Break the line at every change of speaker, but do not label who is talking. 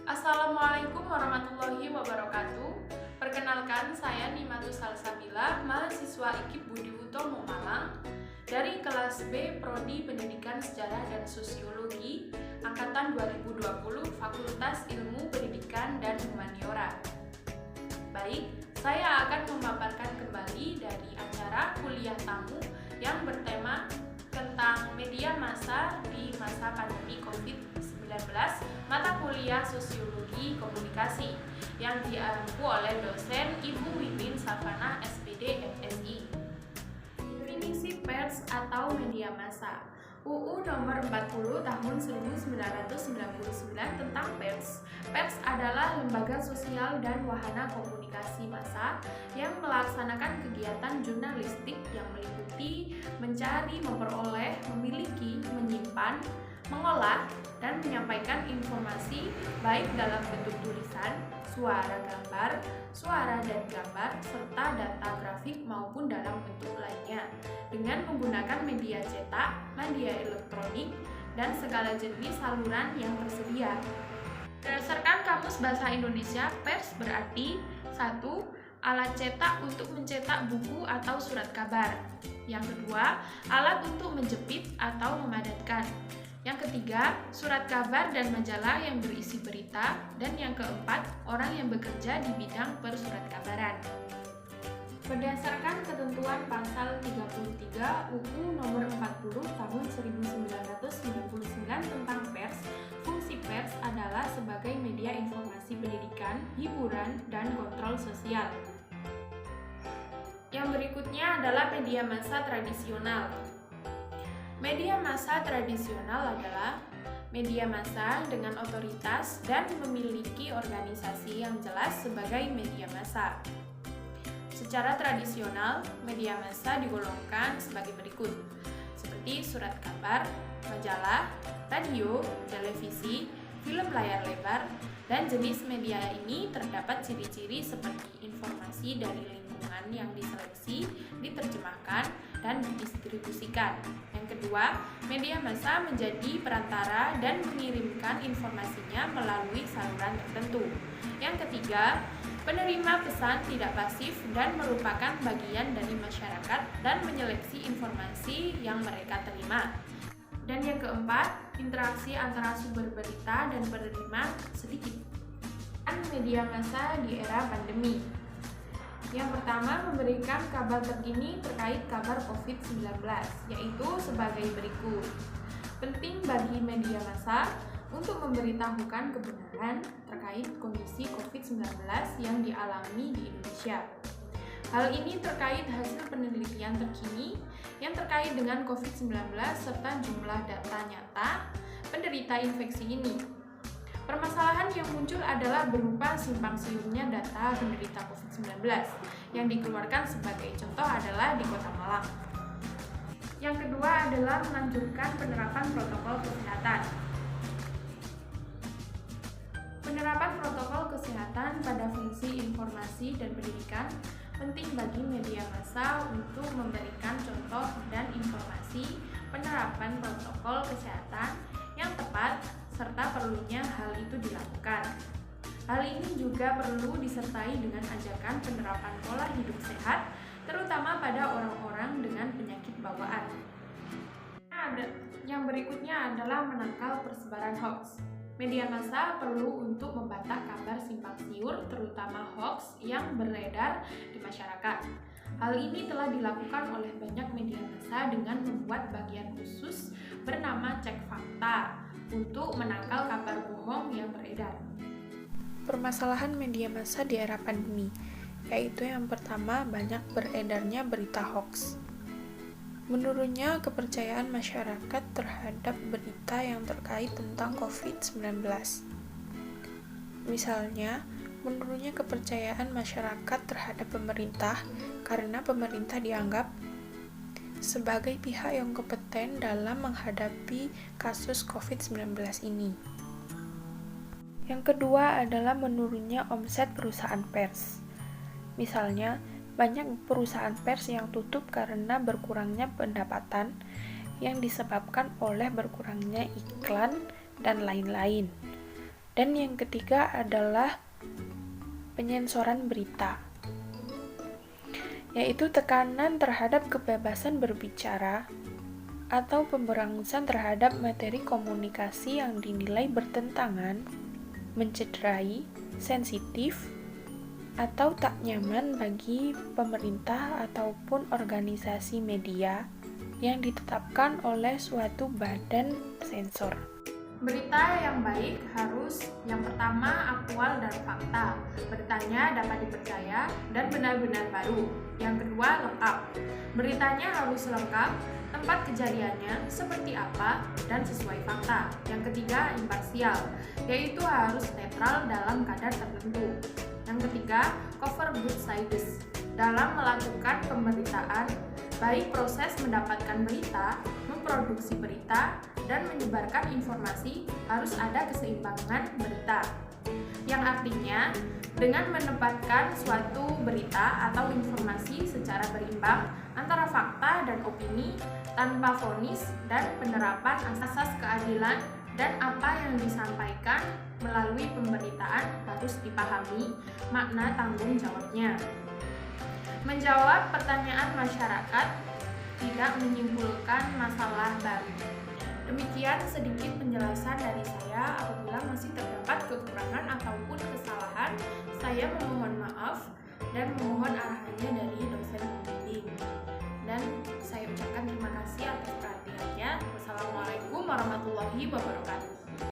Assalamualaikum warahmatullahi wabarakatuh. Perkenalkan, saya Nimatus Salsabila, mahasiswa IKIP Budi Utomo Malang dari kelas B Prodi Pendidikan Sejarah dan Sosiologi angkatan 2020 Fakultas Ilmu Pendidikan dan Humaniora. Baik, saya akan memaparkan kembali dari acara kuliah tamu yang bertema tentang media massa di masa pandemi COVID-19, mata kuliah Sosiologi Komunikasi yang diampu oleh dosen Ibu Wiwin Savana SPD MSI. Definisi pers atau media massa. UU nomor 40 tahun 1999 tentang pers. Pers adalah lembaga sosial dan wahana komunikasi massa yang melaksanakan kegiatan jurnalistik yang meliputi mencari, memperoleh, memiliki, menyimpan, mengolah, dan menyampaikan informasi baik dalam bentuk tulisan, suara dan gambar, serta data grafik maupun dalam bentuk lainnya dengan menggunakan media cetak, media elektronik, dan segala jenis saluran yang tersedia. Berdasarkan Kamus Bahasa Indonesia, pers berarti 1. Alat cetak untuk mencetak buku atau surat kabar. Yang kedua, alat untuk menjepit atau memadatkan. Yang ketiga, surat kabar dan majalah yang berisi berita. Dan yang keempat, orang yang bekerja di bidang persurat kabaran. Berdasarkan ketentuan pasal 33 UU nomor 40 tahun 1999 tentang pers, fungsi pers adalah sebagai media informasi pendidikan, hiburan, dan kontrol sosial. Yang berikutnya adalah media massa tradisional. Media massa tradisional adalah media massa dengan otoritas dan memiliki organisasi yang jelas sebagai media massa. Secara tradisional, media massa digolongkan sebagai berikut, seperti surat kabar, majalah, radio, televisi, film layar lebar, dan jenis media ini terdapat ciri-ciri seperti informasi dari lingkungan yang diseleksi, diterjemahkan, dan didistribusikan. Yang kedua, media massa menjadi perantara dan mengirimkan informasinya melalui saluran tertentu. Yang ketiga, penerima pesan tidak pasif dan merupakan bagian dari masyarakat dan menyeleksi informasi yang mereka terima. Dan yang keempat, interaksi antara sumber berita dan penerima sedikit. Media massa di era pandemi. Yang pertama, memberikan kabar terkini terkait kabar COVID-19, yaitu sebagai berikut. Penting bagi media massa untuk memberitahukan kebenaran terkait kondisi COVID-19 yang dialami di Indonesia. Hal ini terkait hasil penelitian terkini yang terkait dengan COVID-19 serta jumlah data nyata penderita infeksi ini. Permasalahan yang muncul adalah berupa simpang siurnya data penderita COVID-19 yang dikeluarkan sebagai contoh adalah di Kota Malang. Yang kedua adalah menganjurkan penerapan protokol kesehatan. Penerapan protokol kesehatan pada fungsi informasi dan pendidikan penting bagi media massa untuk memberikan contoh dan informasi penerapan protokol kesehatan yang tepat serta perlunya hal itu dilakukan. Hal ini juga perlu disertai dengan ajakan penerapan pola hidup sehat, terutama pada orang-orang dengan penyakit bawaan. Yang berikutnya adalah menangkal persebaran hoax. Media massa perlu untuk membantah kabar simpang siur, terutama hoax yang beredar di masyarakat. Hal ini telah dilakukan oleh banyak media massa dengan membuat bagian khusus bernama Cek Fakta untuk menangkal kabar bohong yang beredar.
Permasalahan media massa di era pandemi, yaitu yang pertama, banyak beredarnya berita hoax. Menurunnya kepercayaan masyarakat terhadap berita yang terkait tentang COVID-19. Misalnya, menurunnya kepercayaan masyarakat terhadap pemerintah karena pemerintah dianggap sebagai pihak yang kompeten dalam menghadapi kasus COVID-19 ini. Yang kedua adalah menurunnya omset perusahaan pers. Misalnya, banyak perusahaan pers yang tutup karena berkurangnya pendapatan yang disebabkan oleh berkurangnya iklan dan lain-lain. Dan yang ketiga adalah penyensoran berita, yaitu tekanan terhadap kebebasan berbicara atau pemberangusan terhadap materi komunikasi yang dinilai bertentangan, mencederai, sensitif, atau tak nyaman bagi pemerintah ataupun organisasi media yang ditetapkan oleh suatu badan sensor.
Berita yang baik harus yang pertama aktual dan fakta. Beritanya dapat dipercaya dan benar-benar baru. Yang kedua lengkap. Beritanya harus lengkap, tempat kejadiannya seperti apa dan sesuai fakta. Yang ketiga imparsial, yaitu harus netral dalam kadar tertentu. Yang ketiga cover both sides. Dalam melakukan pemberitaan, baik proses mendapatkan berita, memproduksi berita, dan menyebarkan informasi harus ada keseimbangan berita. Yang artinya, dengan menempatkan suatu berita atau informasi secara berimbang antara fakta dan opini, tanpa vonis dan penerapan asas keadilan, dan apa yang disampaikan melalui pemberitaan harus dipahami makna tanggung jawabnya. Menjawab pertanyaan masyarakat, tidak menyimpulkan masalah baru. Demikian sedikit penjelasan dari saya. Apabila masih terdapat kekurangan ataupun kesalahan, saya memohon maaf dan memohon arahannya dari dosen pembimbing. Dan saya ucapkan terima kasih atas perhatiannya. Wassalamualaikum warahmatullahi wabarakatuh.